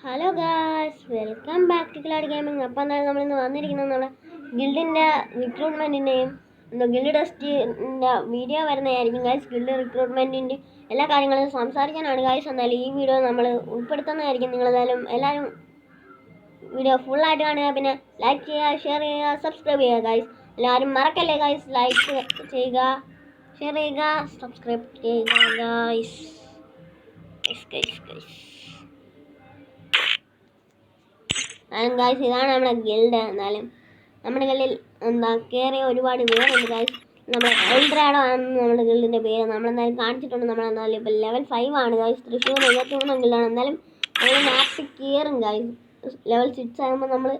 Hello guys, welcome back to clad gaming. അപ്പോൾ എന്തായാലും നമ്മളിന്ന് വന്നിരിക്കുന്നത് നമ്മുടെ ഗിൽഡിൻ്റെ റിക്രൂട്ട്മെൻറ്റിൻ്റെയും ഗിൽഡ് ടെസ്റ്റിൻ്റെ വീഡിയോ വരുന്നതായിരിക്കും ഗായ്സ്. ഗിൽഡ് റിക്രൂട്ട്മെൻറ്റിൻ്റെ എല്ലാ കാര്യങ്ങളും സംസാരിക്കാനാണ് ഗായ്സ്. എന്തായാലും ഈ വീഡിയോ നമ്മൾ ഉൾപ്പെടുത്തുന്നതായിരിക്കും. നിങ്ങളെന്തായാലും എല്ലാവരും വീഡിയോ ഫുള്ളായിട്ട് കാണുക. പിന്നെ ലൈക്ക് ചെയ്യുക, ഷെയർ ചെയ്യുക, സബ്സ്ക്രൈബ് ചെയ്യുക ഗായ്സ്. എല്ലാവരും മറക്കല്ലേ ഗായ്സ്, ലൈക്ക് ചെയ്യുക, ഷെയർ ചെയ്യുക, സബ്സ്ക്രൈബ് ചെയ്യുക ഗായ്സ്. എന്നാലും ഗായ്സ്, ഇതാണ് നമ്മുടെ ഗിൽഡ്. എന്നാലും നമ്മുടെ ഗിൽഡിൽ കയറിയ ഒരുപാട് പേരുണ്ട് ഗായ്സ്. നമ്മുടെ എൽഡ്രാഡോ ആണ് നമ്മുടെ ഗിൽഡിൻ്റെ പേര്. നമ്മളെന്തായാലും കാണിച്ചിട്ടുണ്ട്. നമ്മളെന്തായാലും ഇപ്പോൾ ലെവൽ 5 ആണ് ഗായ്സ്. തൃശ്ശൂർ 73 ഗിൽഡാണ്. എന്നാലും നമ്മൾ മാപ്പിൽ കയറും ഗായ്സ്. ലെവൽ 6 ആകുമ്പോൾ നമ്മൾ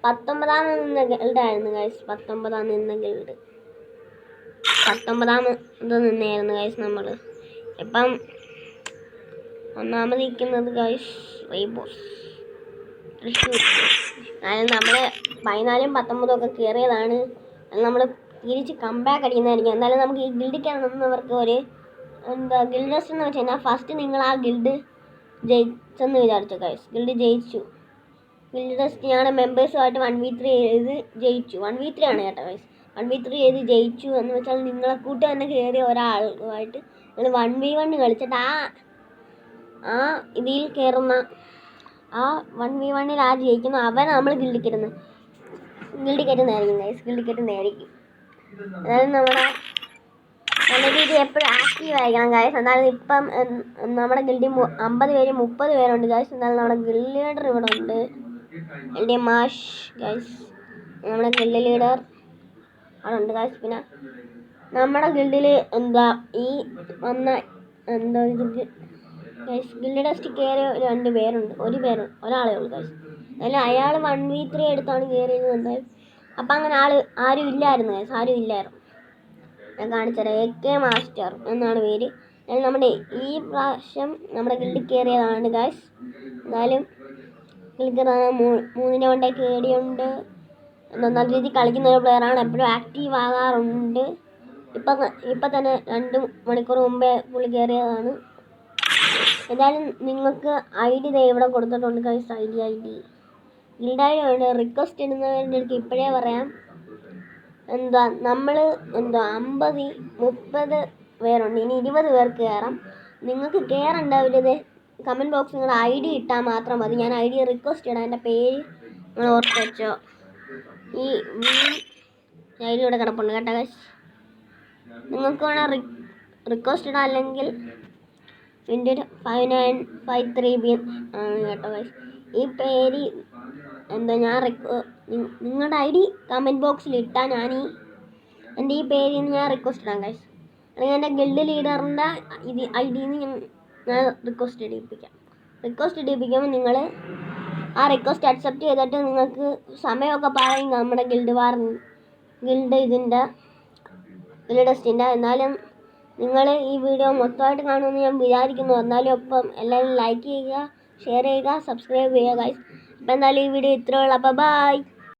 19 നിന്ന ഗിൽഡായിരുന്നു ഗായ്സ്. 19 നിന്ന ഗിൽഡ് 19 നിന്നായിരുന്നു ഗായ്സ്. നമ്മൾ ഇപ്പം ഒന്നാമത് നിൽക്കുന്നത് ഗായ്സ് റെയിൻബോസ് തൃശ്ശൂർ. അതായത് നമ്മൾ 14 19 ഒക്കെ കയറിയതാണ്. നമ്മൾ തിരിച്ച് കംബാക്ക് അടിക്കുന്നതായിരിക്കും. എന്തായാലും നമുക്ക് ഈ ഗിൽഡിൽ കയറുന്നവർക്ക് ഒരു ഗിൽഡ് ടെസ്റ്റ് എന്ന് വെച്ച് കഴിഞ്ഞാൽ ഫസ്റ്റ് നിങ്ങൾ ആ ഗിൽഡ് ജയിച്ചെന്ന് വിചാരിച്ചു ഗൈസ്. ഗിൽഡ് ജയിച്ചു. ഗിൽഡ് ടെസ്റ്റ് ഞങ്ങളുടെ മെമ്പേഴ്സുമായിട്ട് 1v3 ചെയ്ത് ജയിച്ചു. 1v3 ആണ് കേട്ടോ ഗൈസ്. 1v3 ചെയ്ത് ജയിച്ചു എന്ന് വെച്ചാൽ നിങ്ങളെ കൂട്ട് തന്നെ കയറിയ ഒരാളുമായിട്ട് നിങ്ങൾ 1v1 കളിച്ചിട്ട് ആ ഇതിൽ കയറുന്ന ആ 1v1 ആ ജയിക്കുന്ന അവൻ നമ്മൾ ഗിൽഡിൽ കയറ്റുന്നതായിരിക്കും ഗൈസ്. ഗിൽഡിൽ കയറ്റുന്നതായിരിക്കും. അതായത് നമ്മുടെ നല്ല രീതിയിൽ എപ്പോഴും ആക്റ്റീവ് ആയിരിക്കണം ഗൈസ്. എന്നാലും ഇപ്പം നമ്മുടെ ഗിൽഡിൽ 50 പേര് 30 പേരുണ്ട് ഗൈസ്. എന്നാലും നമ്മുടെ ഗിൽഡ് ലീഡർ ഇവിടെ ഉണ്ട്. എൻ്റെ മാഷ് ഗൈസ്, നമ്മുടെ ഗിൽഡ് ലീഡർ അവിടെ ഉണ്ട് ഗൈസ്. പിന്നെ നമ്മുടെ ഗിൽഡിൽ ഈ വന്ന ഗൈസ് ഗിൽഡ് ടെസ്റ്റ് കയറിയ 2 പേരുണ്ട്. ഒരാളേ ഉള്ളൂ ഗൈസ്. എന്നാലും അയാൾ 1v3 എടുത്താണ് കയറിയത്. എന്തായാലും അപ്പം അങ്ങനെ ആരും ഇല്ലായിരുന്നു ഗൈസ്. ആരും ഇല്ലായിരുന്നു. ഞാൻ കാണിച്ചുതരാം. AK മാസ്റ്റർ എന്നാണ് പേര്. നമ്മുടെ ഈ പ്രാവശ്യം നമ്മുടെ ഗിൽഡിൽ കയറിയതാണ് ഗൈസ്. എന്നാലും ഗിൽഡിൽ 3 കൊണ്ടേ കേടിയുണ്ട്. നല്ല രീതിയിൽ കളിക്കുന്ന ഒരു പ്ലെയറാണ്. എപ്പോഴും ആക്റ്റീവ് ആകാറുണ്ട്. ഇപ്പം തന്നെ 2 മണിക്കൂർ മുമ്പേ പുള്ളി കയറിയതാണ്. എന്തായാലും നിങ്ങൾക്ക് ID ഇവിടെ കൊടുത്തിട്ടുണ്ട് ഗൈസ്. ID ഗിൽഡ് റിക്വസ്റ്റ് ഇടുന്നവരുടെ അടുത്ത് ഇപ്പോഴേ പറയാം. നമ്മൾ 50 30 പേരുണ്ട്. ഇനി 20 പേർക്ക് കയറാം. നിങ്ങൾക്ക് കയറേണ്ടവരുത് കമൻറ്റ് ബോക്സിൽ നിങ്ങളുടെ ID ഇട്ടാൽ മാത്രം മതി. ഞാൻ ID റിക്വസ്റ്റ് ഇടാം. എൻ്റെ പേര് നിങ്ങൾ ഓർത്ത് വെച്ചോ. ഈ ID ഇവിടെ കിടപ്പുണ്ട് കേട്ടോ ഗൈസ്. നിങ്ങൾക്ക് വേണം റിക്വസ്റ്റ് ഇടാം. അല്ലെങ്കിൽ എൻ്റെ ഒരു 5953B ആണ് കേട്ടോ ഗൈസ്. ഈ പേര് നിങ്ങളുടെ ID കമൻറ്റ് ബോക്സിൽ ഇട്ടാൽ എൻ്റെ ഈ പേരിൽ ഞാൻ റിക്വസ്റ്റ് ഇടാം ഗൈസ്. അല്ലെങ്കിൽ എൻ്റെ ഗിൽഡ് ലീഡറിൻ്റെ ID ഞാൻ റിക്വസ്റ്റ് ഇടിപ്പിക്കുമ്പോൾ നിങ്ങൾ ആ റിക്വസ്റ്റ് അക്സെപ്റ്റ് ചെയ്തിട്ട് നിങ്ങൾക്ക് സമയമൊക്കെ പറയും നമ്മുടെ ഗിൽഡ് ഇതിൻ്റെ ഗിൽഡ് ടെസ്റ്റിൻ്റെ. എന്നാലും നിങ്ങൾ ഈ വീഡിയോ മൊത്തമായിട്ട് കാണുമെന്ന് ഞാൻ വിചാരിക്കുന്നു. എന്നാലും ഒപ്പം എല്ലാവരും ലൈക്ക് ചെയ്യുക, ഷെയർ ചെയ്യുക, സബ്സ്ക്രൈബ് ചെയ്യുക ഗൈസ്. അപ്പോൾ എന്തായാലും ഈ വീഡിയോ ഇത്രയേ ഉള്ളൂ. അപ്പോൾ ബൈ.